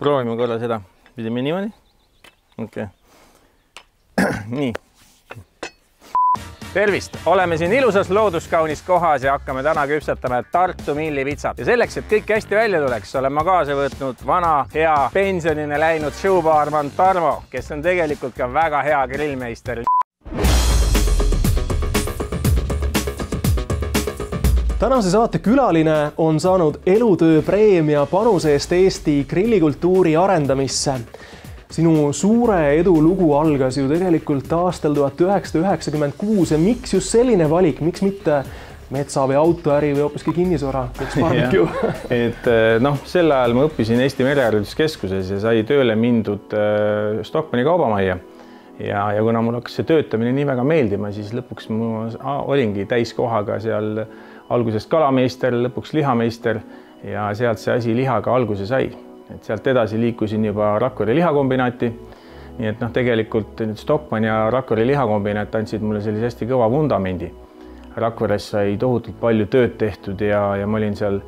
Proovime korra seda. Pidime niimoodi? Okei. Nii. Tervist! Oleme siin ilusas looduskaunis kohas ja hakkame täna küpsetama Tartu millipitsat. Ja selleks, et kõik hästi välja tuleks, olen ma kaasa võtnud vana, hea, pensionine läinud showbaarman Tarmo, kes on tegelikult ka väga hea grillmeister. Tänase saate külaline on saanud elutöö preemia panuse eest Eesti grillikultuuri arendamisse. Sinu suure edulugu algas ju tegelikult aastal 1996 ja miks just selline valik, miks mitte metsa- või autoäri või hoopiski kinnisvara, miks barbecue? Sel ajal ma õppisin Eesti Merehariduskeskuses ja sai tööle mindud Stockmanni kaubamajja. Ja kuna mul hakkas see töötamine nii väga meeldima, siis lõpuks ma olingi täiskohaga seal algusest kalameister, lõpuks lihameister ja sealt see asi lihaga alguse sai. Et sealt edasi liikusin juba Rakvere lihakombinaati. Nii et tegelikult Stockmann ja Rakvere lihakombinaat andsid mulle sellise hästi kõva vundamendi. Rakveres sai tohutult palju tööd tehtud ja ma olin seal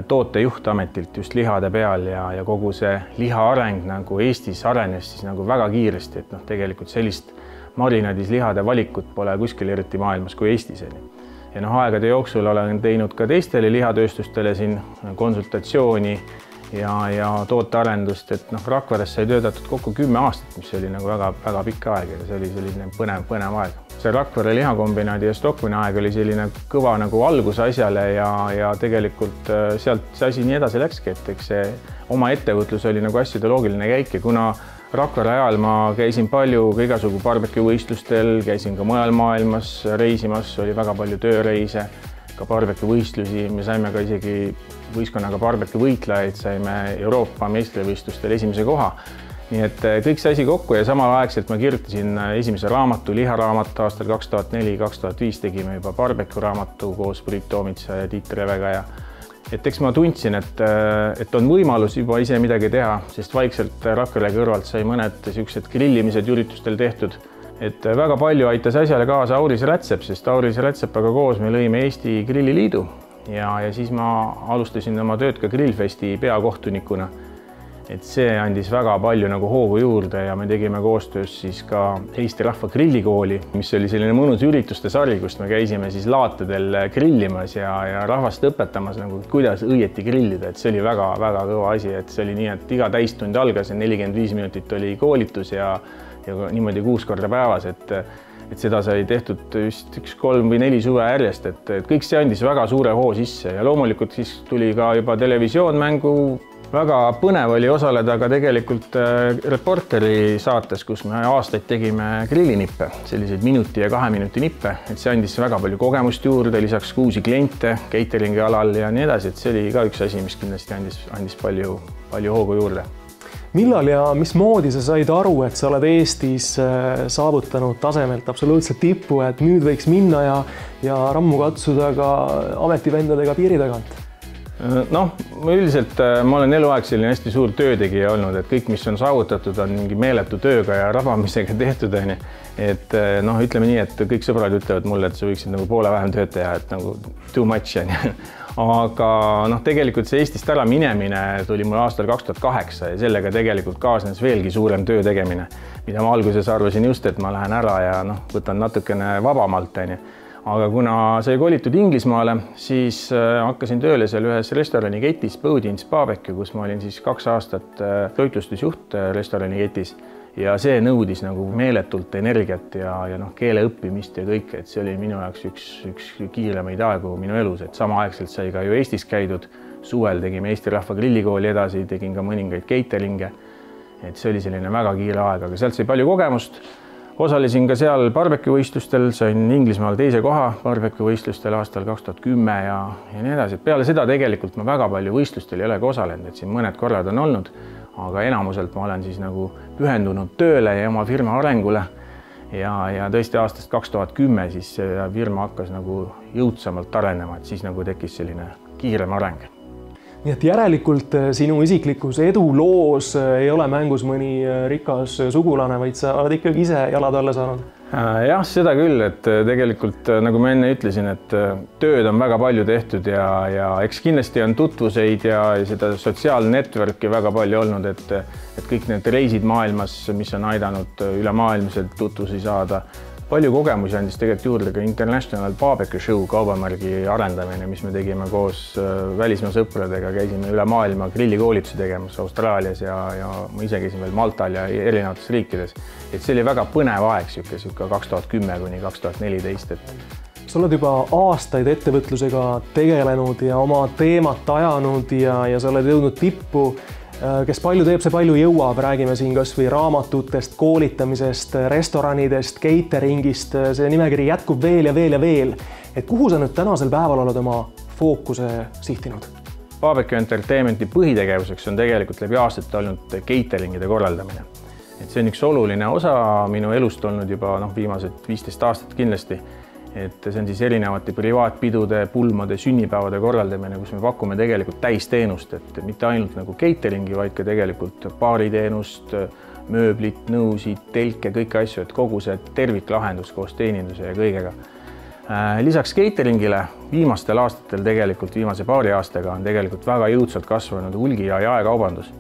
tootejuhtametilt just lihade peal ja kogu see liha areng nagu Eestis arenes siis nagu väga kiiresti, et tegelikult sellist marinaadis lihade valikut pole kuskil eriti maailmas kui Eestis. Ja aegade jooksul olen teinud ka teistele lihatööstustele siin konsultatsiooni ja tootearendust, et Rakveres sai töötatud kokku 10 aastat, mis oli nagu väga pikk aeg ja see oli selline põnev aeg. See Rakvere lihakombinaadi ja Stockmanni aeg oli selline kõva nagu algus asjale ja tegelikult sealt see asi nii edasi läkski, et eks see oma ettevõtlus oli nagu asjade loogiline käik ja kuna Rakvere ajal ma käisin palju igasugu barbecue võistlustel, käisin ka mujal maailmas reisimas, oli väga palju tööreise, ka barbecue võistlusi, me saime ka isegi võistkonnaga barbecue võitlejaid, saime Euroopa meistrivõistlustel esimese koha. Nii et kõik see asi kokku ja samal aegselt ma kirjutasin esimese raamatu, liharaamat aastal 2004-2005 tegime juba barbecue raamatu koos Priit Toomitsa ja Tiit Revega ja et eks ma tundsin, et on võimalus juba ise midagi teha, sest vaikselt Rakvere kõrvalt sai mõned sellised grillimised üritustel tehtud. Et väga palju aitas asjale kaasa Auris Rätsep, sest Auris Rätsepaga koos me lõime Eesti Grilliliidu ja siis ma alustasin oma tööd ka Grillfesti peakohtunikuna. Et see andis väga palju nagu hoogu juurde ja me tegime koostöös siis ka Eesti Rahva Grillikooli, mis oli selline mõnus ürituste sari, kust me käisime siis laatedel grillimas ja rahvast õpetamas, nagu, kuidas õieti grillida. Et see oli väga kõva asi, et see oli nii, et iga täistund algas ja 45 minutit oli koolitus ja niimoodi 6 korda päevas, et seda sai tehtud just 1, 3 või 4 suve järjest, et kõik see andis väga suure hoo sisse ja loomulikult siis tuli ka juba televisioon mängu. Väga põnev oli osaleda ka tegelikult Reporteri saates, kus me aastaid tegime grillinippe, selliseid minuti ja 2 minuti nippe, et see andis väga palju kogemust juurde, lisaks uusi kliente cateringi alal ja nii edasi, et see oli ka üks asi, mis kindlasti andis palju hoogu juurde. Millal ja mismoodi sa said aru, et sa oled Eestis saavutanud tasemelt absoluutselt tippu, et nüüd võiks minna ja rammu katsuda ka ametivendadega piiri tagant? Üldiselt ma olen eluaeg selline hästi suur töötegija olnud, et kõik, mis on saavutatud, on mingi meeletu tööga ja rabamisega tehtud. Et ütleme nii, et kõik sõbrad ütlevad mulle, et sa võiksid nagu poole vähem tööd teha, et nagu too much. Aga tegelikult see Eestist ära minemine tuli mul aastal 2008 ja sellega tegelikult kaasnes veelgi suurem töö tegemine, mida ma alguses arvasin just, et ma lähen ära ja võtan natukene vabamalt. Aga kuna sai kolitud Inglismaale, siis hakkasin tööle seal ühes restorani ketis Bodins Barbecue, kus ma olin siis 2 aastat toitlustusjuht restorani ketis ja see nõudis nagu meeletult energiat ja keele õppimist ja kõik, et see oli minu jaoks üks kiiremaid aegu minu elus, et samaaegselt sai ka ju Eestis käidud, suvel tegime Eesti Rahva Grillikooli edasi, tegin ka mõningaid cateringe, et see oli selline väga kiire aeg, aga sealt sai palju kogemust. Osalesin ka seal barbecue võistlustel, sain Inglismaal 2. koha barbecue võistlustel aastal 2010 ja nii edasi. Peale seda tegelikult ma väga palju võistlustel ei ole ka osalenud, et siin mõned korrad on olnud, aga enamuselt ma olen siis nagu pühendunud tööle ja oma firma arengule ja tõesti aastast 2010 siis firma hakkas nagu jõudsamalt arenema, et siis nagu tekkis selline kiirem areng. Nii et järelikult sinu isiklikus eduloos ei ole mängus mõni rikas sugulane, vaid sa oled ikkagi ise jalad alla saanud? Jah, seda küll, et tegelikult nagu ma enne ütlesin, et tööd on väga palju tehtud ja eks kindlasti on tutvuseid ja seda sotsiaalnetworki väga palju olnud, et kõik need reisid maailmas, mis on aidanud ülemaailmselt tutvusi saada. Palju kogemusi andis tegelikult juurde ka International Barbecue Show kaubamärgi arendamine, mis me tegime koos välismaa sõpradega, käisime üle maailma grillikoolitusi tegemas Austraalias ja ma ise käisin veel Maltal ja erinevates riikides. Et see oli väga põnev aeg, siuke 2010 kuni 2014. Sa oled juba aastaid ettevõtlusega tegelenud ja oma teemat ajanud ja sa oled jõudnud tippu. Kes palju teeb, see palju jõuab, räägime siin kas või raamatutest, koolitamisest, restoranidest, cateringist, see nimekiri jätkub veel ja veel ja veel. Et kuhu sa nüüd tänasel päeval oled oma fookuse sihtinud? Barbecue Entertainmenti põhitegevuseks on tegelikult läbi aastate olnud cateringide korraldamine. Et see on üks oluline osa minu elust olnud juba viimased 15 aastat kindlasti. Et see on siis erinevate privaatpidude, pulmade, sünnipäevade korraldamine, kus me pakume tegelikult täisteenust, et mitte ainult nagu cateringi, vaid ka tegelikult baariteenust, mööblit, nõusid, telke, kõiki asju, et kogu see terviklahendus koos teeninduse ja kõigega. Lisaks cateringile viimastel aastatel tegelikult viimase paari aastaga on tegelikult väga jõudsalt kasvanud hulgi- ja jaekaubandus.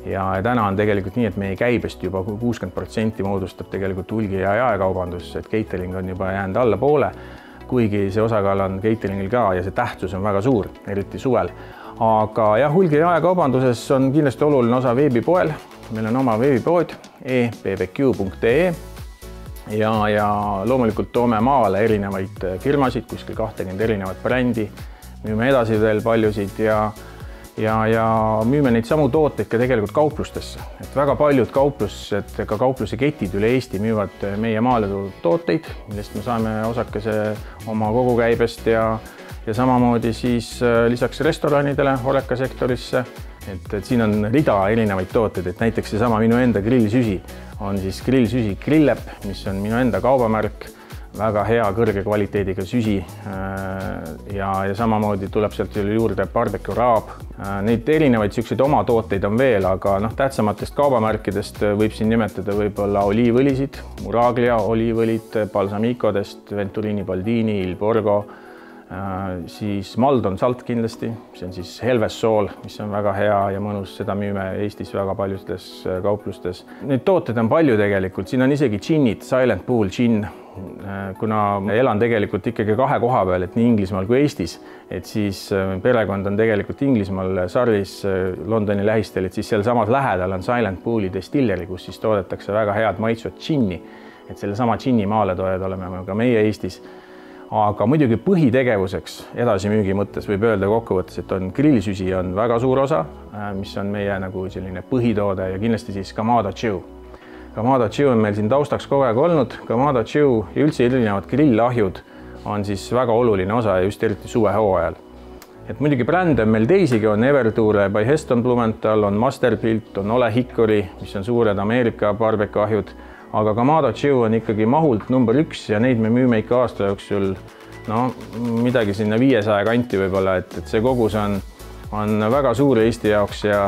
Ja täna on tegelikult nii, et meie käibest juba 60% moodustab tegelikult hulgi- ja jaekaubandus, et catering on juba jäänud alla poole, kuigi see osakaal on cateringil ka ja see tähtsus on väga suur, eriti suvel. Aga jah, hulgi- ja jaekaubanduses on kindlasti oluline osa veebipoel. Meil on oma veebipood e-bbq.ee ja loomulikult toome maale erinevaid firmasid, kuskil 20 erinevat brändi. Müüme edasi veel paljusid ja müüme neid samu tooteid ka tegelikult kauplustesse. Et väga paljud kauplused, ka kaupluse ketid üle Eesti müüvad meie maale toodud tooteid, millest me saame osakese oma kogukäibest ja samamoodi siis lisaks restoranidele, horekasektorisse. Et siin on rida erinevaid tooteid, et näiteks see sama minu enda grillsüsi on siis grillsüsi Grillep, mis on minu enda kaubamärk. Väga hea kõrge kvaliteediga süsi ja samamoodi tuleb sealt juurde barbecue raab. Neid erinevaid siukseid oma tooteid on veel, aga tähtsamatest kaubamärkidest võib siin nimetada võib-olla oliivõlisid, Muraglia oliivõlid, balsamicodest, Venturini Baldini, Il Borgo, siis Maldon salt kindlasti, see on siis Helves sool, mis on väga hea ja mõnus, seda müüme Eestis väga paljudes kauplustes. Neid tooteid on palju tegelikult, siin on isegi džinnid, Silent Pool džinn, kuna elan tegelikult ikkagi kahe koha peal, et nii Inglismaal kui Eestis, et siis perekond on tegelikult Inglismaal Surrey's Londoni lähistel, et siis seal samas lähedal on Silent Pooli destilleri, kus siis toodetakse väga head maitsvat džinni, et selle sama džinni maaletoojad oleme ka meie Eestis. Aga muidugi põhitegevuseks edasimüügi mõttes võib öelda kokkuvõttes, et on grillsüsi on väga suur osa, mis on meie nagu selline põhitoode ja kindlasti siis Kamado Chew. Kamado Chew on meil siin taustaks kogu aeg olnud. Kamado Chew ja üldse erinevad grillahjud on siis väga oluline osa ja just eriti suvehooajal. Et muidugi brände on meil teisigi, on Everture by Heston Blumenthal, on Masterbuilt, on Ole Hickory, mis on suured Ameerika barbecue ahjud. Aga Kamado Chew on ikkagi mahult number 1 ja neid me müüme ikka aasta jooksul midagi sinna 500 kanti võib-olla, et see kogus on väga suur Eesti jaoks ja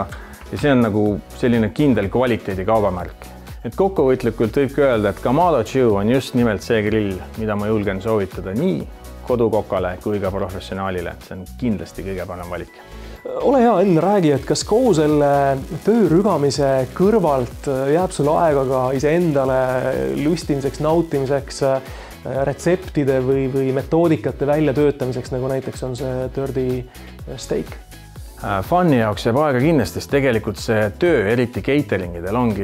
see on nagu selline kindel kvaliteedi kaubamärk. Et kokkuvõtlikult võibki öelda, et Kamado Chew on just nimelt see grill, mida ma julgen soovitada nii kodukokale kui ka professionaalile. See on kindlasti kõige parem valik. Ole hea, Enn, räägi, et kas kogu selle töörügamise kõrvalt jääb sul aega ka iseendale lustimiseks, nautimiseks, retseptide või metoodikate väljatöötamiseks, nagu näiteks on see Dirty Steak? Fun'i jaoks jääb aega kindlasti, sest tegelikult see töö, eriti cateringidel on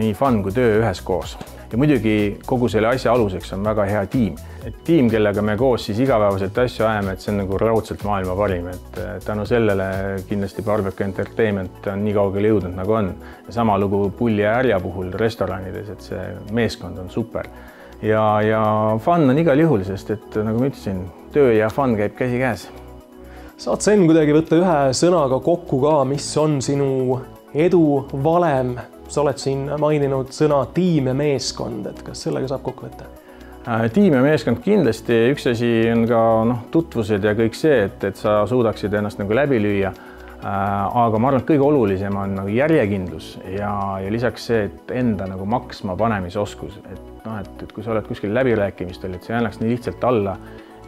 nii fun kui töö üheskoos. Ja muidugi kogu selle asja aluseks on väga hea tiim. Et tiim, kellega me koos siis igapäevaselt asju ajame, et see on nagu raudselt maailma parim. Et tänu sellele kindlasti Barbecue Entertainment on nii kaugele jõudnud nagu on. Ja sama lugu Pulli ja Ärja puhul restoranides, et see meeskond on super. Ja fun on igal juhul, sest et nagu ma ütlesin, töö ja fun käib käsi käes. Saad sa Enn kuidagi võtta ühe sõnaga kokku ka, mis on sinu edu valem? Sa oled siin maininud sõna tiim ja meeskond, et kas sellega saab kokku võtta? Tiim ja meeskond kindlasti, üks asi on ka tutvused ja kõik see, et sa suudaksid ennast nagu läbi lüüa. Aga ma arvan, et kõige olulisem on nagu järjekindlus ja lisaks see, et enda nagu maksma panemise oskus. Et kui sa oled kuskil läbirääkimistel, et sa ei annaks nii lihtsalt alla,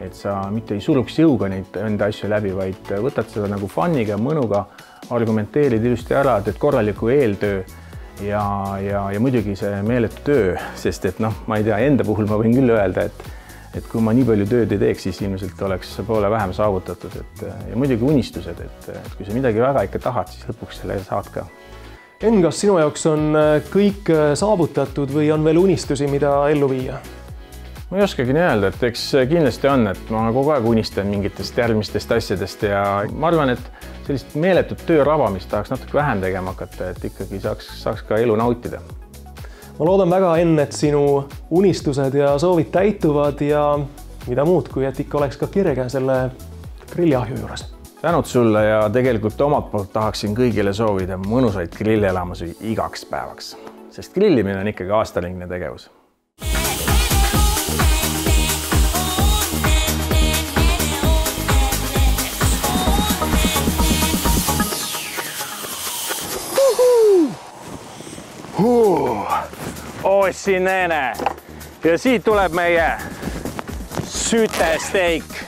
et sa mitte ei suruks jõuga neid enda asju läbi, vaid võtad seda nagu fun'iga, mõnuga, argumenteerid ilusti ära, teed korraliku eeltöö ja muidugi see meeletu töö, sest et ma ei tea, enda puhul ma võin küll öelda, et kui ma nii palju tööd ei teeks, siis ilmselt oleks poole vähem saavutatud. Ja muidugi unistused, et kui sa midagi väga ikka tahad, siis lõpuks selle saad ka. Enn, kas sinu jaoks on kõik saavutatud või on veel unistusi, mida ellu viia? Ma ei oskagi nii öelda, et eks kindlasti on, et ma kogu aeg unistan mingitest järgmistest asjadest ja ma arvan, et sellist meeletut töörabamist tahaks natuke vähem tegema hakata, et ikkagi saaks ka elu nautida. Ma loodan väga, Enn, et sinu unistused ja soovid täituvad ja mida muud, kui et ikka oleks ka kirge selle grilliahju juures. Tänud sulle ja tegelikult omalt poolt tahaksin kõigile soovida mõnusaid grillelamusi igaks päevaks, sest grillimine on ikkagi aastaringne tegevus. Ossi nene ja siit tuleb meie sütesteik.